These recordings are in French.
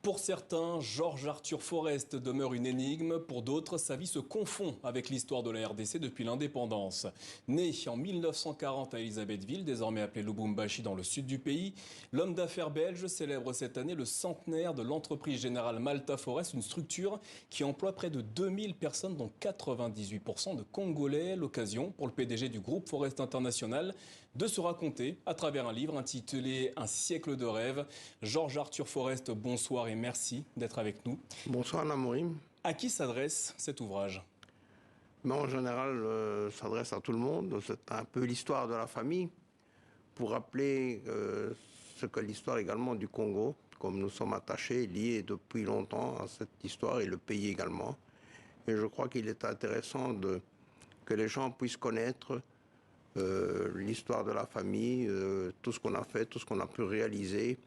Pour certains, Georges Arthur Forest demeure une énigme. Pour d'autres, sa vie se confond avec l'histoire de la RDC depuis l'indépendance. Né en 1940 à Elisabethville, désormais appelé Lubumbashi dans le sud du pays, l'homme d'affaires belge célèbre cette année le centenaire de l'entreprise générale Malta Forest, une structure qui emploie près de 2000 personnes, dont 98% de Congolais. L'occasion pour le PDG du groupe Forest International de se raconter à travers un livre intitulé Un siècle de rêve. Georges Arthur Forest, bonsoir et merci d'être avec nous. Bonsoir Namorim. À qui s'adresse cet ouvrage? Mais en général, s'adresse à tout le monde. C'est un peu l'histoire de la famille pour rappeler ce que l'histoire également du Congo, comme nous sommes attachés, liés depuis longtemps à cette histoire et le pays également. Et je crois qu'il est intéressant que les gens puissent connaître l'histoire de la famille, tout ce qu'on a fait, tout ce qu'on a pu réaliser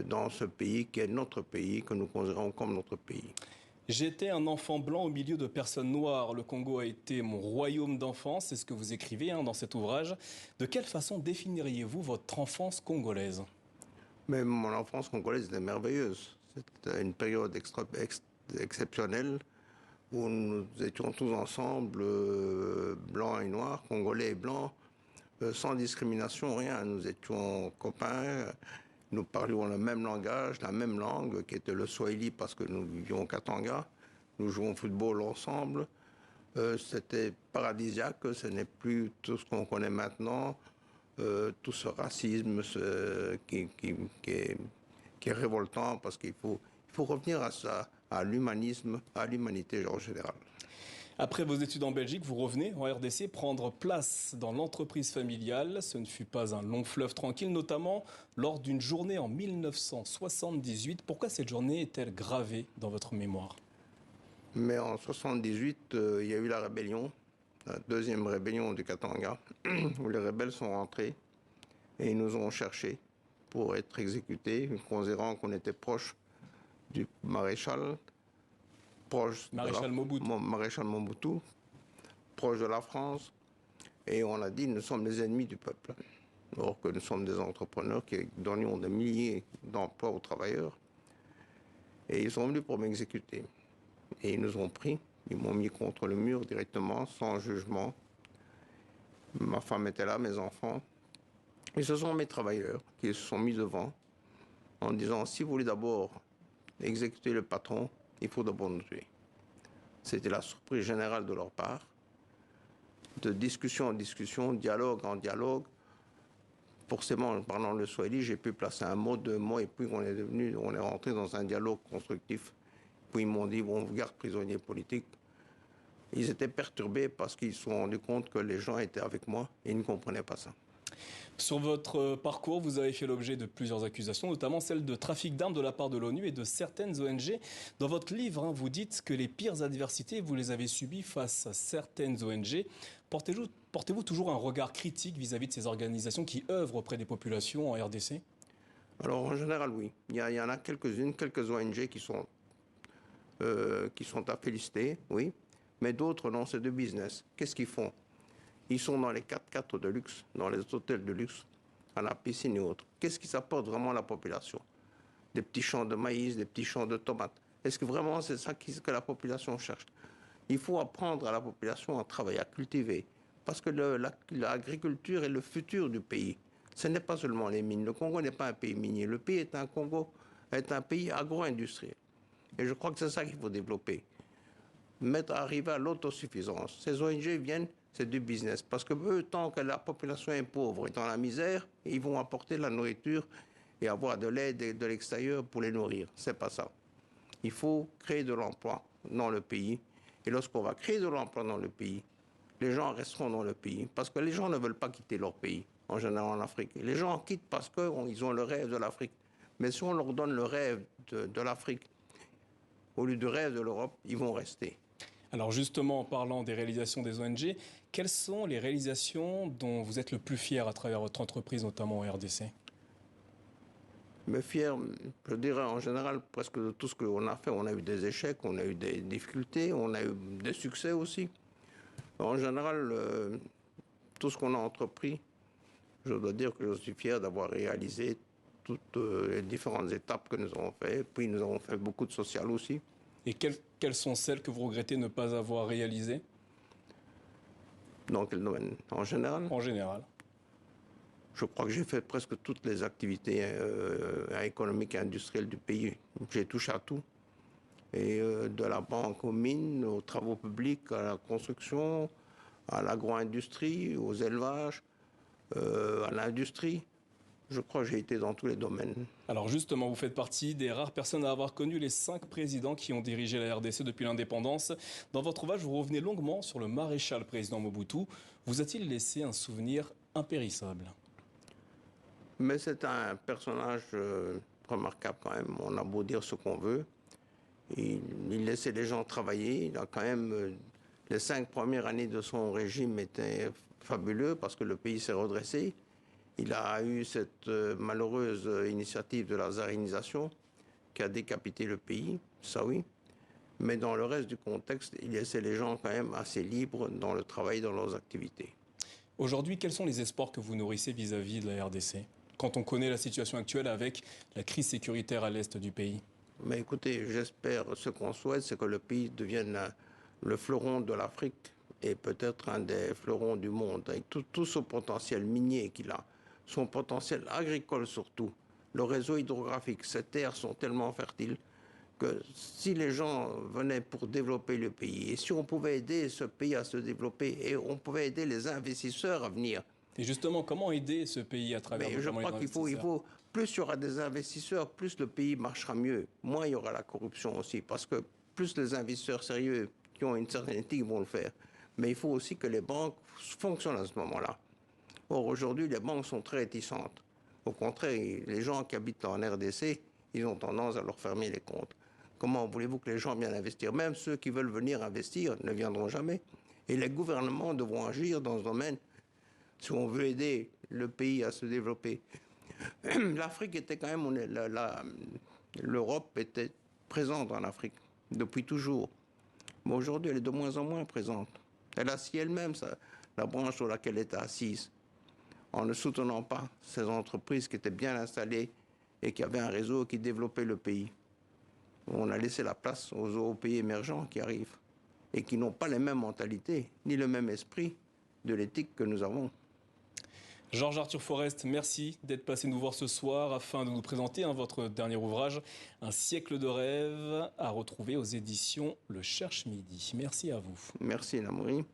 dans ce pays qui est notre pays, que nous considérons comme notre pays. J'étais un enfant blanc au milieu de personnes noires. Le Congo a été mon royaume d'enfance, c'est ce que vous écrivez dans cet ouvrage. De quelle façon définiriez-vous votre enfance congolaise? Mais mon enfance congolaise était merveilleuse. C'était une période exceptionnelle où nous étions tous ensemble, blancs et noirs, congolais et blancs, sans discrimination, rien. Nous étions copains. Nous parlions le même langage, la même langue, qui était le Swahili, parce que nous vivions au Katanga. Nous jouons au football ensemble. C'était paradisiaque, ce n'est plus tout ce qu'on connaît maintenant. Tout ce racisme qui est révoltant, parce qu'il faut revenir à ça, à l'humanisme, à l'humanité en général. Après vos études en Belgique, vous revenez en RDC prendre place dans l'entreprise familiale. Ce ne fut pas un long fleuve tranquille, notamment lors d'une journée en 1978. Pourquoi cette journée est-elle gravée dans votre mémoire? Mais en 1978, il y a eu la rébellion, la deuxième rébellion du Katanga, où les rebelles sont rentrés et ils nous ont cherchés pour être exécutés, considérant qu'on était proche du maréchal, Maréchal Mobutu, proche de la France, et on a dit nous sommes les ennemis du peuple. Alors que nous sommes des entrepreneurs qui donnions des milliers d'emplois aux travailleurs. Et ils sont venus pour m'exécuter. Et ils nous ont pris, ils m'ont mis contre le mur directement, sans jugement. Ma femme était là, mes enfants. Et ce sont mes travailleurs qui se sont mis devant en disant si vous voulez d'abord exécuter le patron, il faut d'abord nous tuer. C'était la surprise générale de leur part. De discussion en discussion, dialogue en dialogue. Forcément, en parlant le Swahili, j'ai pu placer un mot, deux mots, et puis on est rentré dans un dialogue constructif. Puis ils m'ont dit, bon, on vous garde prisonnier politique. Ils étaient perturbés parce qu'ils se sont rendus compte que les gens étaient avec moi et ils ne comprenaient pas ça. Sur votre parcours, vous avez fait l'objet de plusieurs accusations, notamment celle de trafic d'armes de la part de l'ONU et de certaines ONG. Dans votre livre, vous dites que les pires adversités, vous les avez subies face à certaines ONG. Portez-vous toujours un regard critique vis-à-vis de ces organisations qui œuvrent auprès des populations en RDC? Alors en général, oui. Il y en a quelques-unes, quelques ONG qui sont à féliciter, oui. Mais d'autres, non, c'est de business. Qu'est-ce qu'ils font? Ils sont dans les 4x4 de luxe, dans les hôtels de luxe, à la piscine et autres. Qu'est-ce qu'ils apportent vraiment à la population? Des petits champs de maïs, des petits champs de tomates. Est-ce que vraiment c'est ça que la population cherche? Il faut apprendre à la population à travailler, à cultiver. Parce que l'agriculture est le futur du pays. Ce n'est pas seulement les mines. Le Congo n'est pas un pays minier. Le pays est un pays agro-industriel. Et je crois que c'est ça qu'il faut développer. Arriver à l'autosuffisance. Ces ONG viennent, c'est du business. Parce que eux, tant que la population est pauvre et dans la misère, ils vont apporter la nourriture et avoir de l'aide de l'extérieur pour les nourrir. C'est pas ça. Il faut créer de l'emploi dans le pays. Et lorsqu'on va créer de l'emploi dans le pays, les gens resteront dans le pays. Parce que les gens ne veulent pas quitter leur pays, en général en Afrique. Les gens quittent parce qu'ils ont le rêve de l'Afrique. Mais si on leur donne le rêve de l'Afrique, au lieu du rêve de l'Europe, ils vont rester. Alors justement, en parlant des réalisations des ONG, quelles sont les réalisations dont vous êtes le plus fier à travers votre entreprise, notamment en RDC? Mais fier, je dirais en général, presque de tout ce qu'on a fait. On a eu des échecs, on a eu des difficultés, on a eu des succès aussi. En général, tout ce qu'on a entrepris, je dois dire que je suis fier d'avoir réalisé toutes les différentes étapes que nous avons fait. Puis nous avons fait beaucoup de social aussi. Et quelles sont celles que vous regrettez ne pas avoir réalisées? Dans quel domaine? En général? En général. Je crois que j'ai fait presque toutes les activités économiques et industrielles du pays. J'ai touché à tout. Et de la banque aux mines, aux travaux publics, à la construction, à l'agro-industrie, aux élevages, à l'industrie. Je crois que j'ai été dans tous les domaines. Alors justement, vous faites partie des rares personnes à avoir connu les 5 présidents qui ont dirigé la RDC depuis l'indépendance. Dans votre ouvrage, vous revenez longuement sur le maréchal président Mobutu. Vous a-t-il laissé un souvenir impérissable? Mais c'est un personnage remarquable quand même. On a beau dire ce qu'on veut. Il laissait les gens travailler. Il a quand même, les 5 premières années de son régime étaient fabuleux parce que le pays s'est redressé. Il a eu cette malheureuse initiative de la tsarinisation qui a décapité le pays, ça oui. Mais dans le reste du contexte, il laissait les gens quand même assez libres dans le travail, dans leurs activités. Aujourd'hui, quels sont les espoirs que vous nourrissez vis-à-vis de la RDC quand on connaît la situation actuelle avec la crise sécuritaire à l'est du pays? Mais écoutez, j'espère, ce qu'on souhaite, c'est que le pays devienne le fleuron de l'Afrique et peut-être un des fleurons du monde, avec tout ce potentiel minier qu'il a, son potentiel agricole surtout, le réseau hydrographique. Ces terres sont tellement fertiles que si les gens venaient pour développer le pays, et si on pouvait aider ce pays à se développer, et on pouvait aider les investisseurs à venir. Et justement, comment aider ce pays à travers Mais je crois qu'il faut, plus il y aura des investisseurs, plus le pays marchera mieux. Moins il y aura la corruption aussi, parce que plus les investisseurs sérieux qui ont une certaine éthique vont le faire. Mais il faut aussi que les banques fonctionnent à ce moment-là. Or, aujourd'hui, les banques sont très réticentes. Au contraire, les gens qui habitent en RDC, ils ont tendance à leur fermer les comptes. Comment voulez-vous que les gens viennent investir? Même ceux qui veulent venir investir ne viendront jamais. Et les gouvernements devront agir dans ce domaine si on veut aider le pays à se développer. L'Afrique était quand même, l'Europe était présente en Afrique depuis toujours. Mais aujourd'hui, elle est de moins en moins présente. Elle assied elle-même la branche sur laquelle elle était assise, en ne soutenant pas ces entreprises qui étaient bien installées et qui avaient un réseau qui développait le pays. On a laissé la place aux pays émergents qui arrivent et qui n'ont pas les mêmes mentalités, ni le même esprit de l'éthique que nous avons. Georges Arthur Forest, merci d'être passé nous voir ce soir afin de nous présenter votre dernier ouvrage, Un siècle de rêve, à retrouver aux éditions Le Cherche Midi. Merci à vous. Merci, Namouri.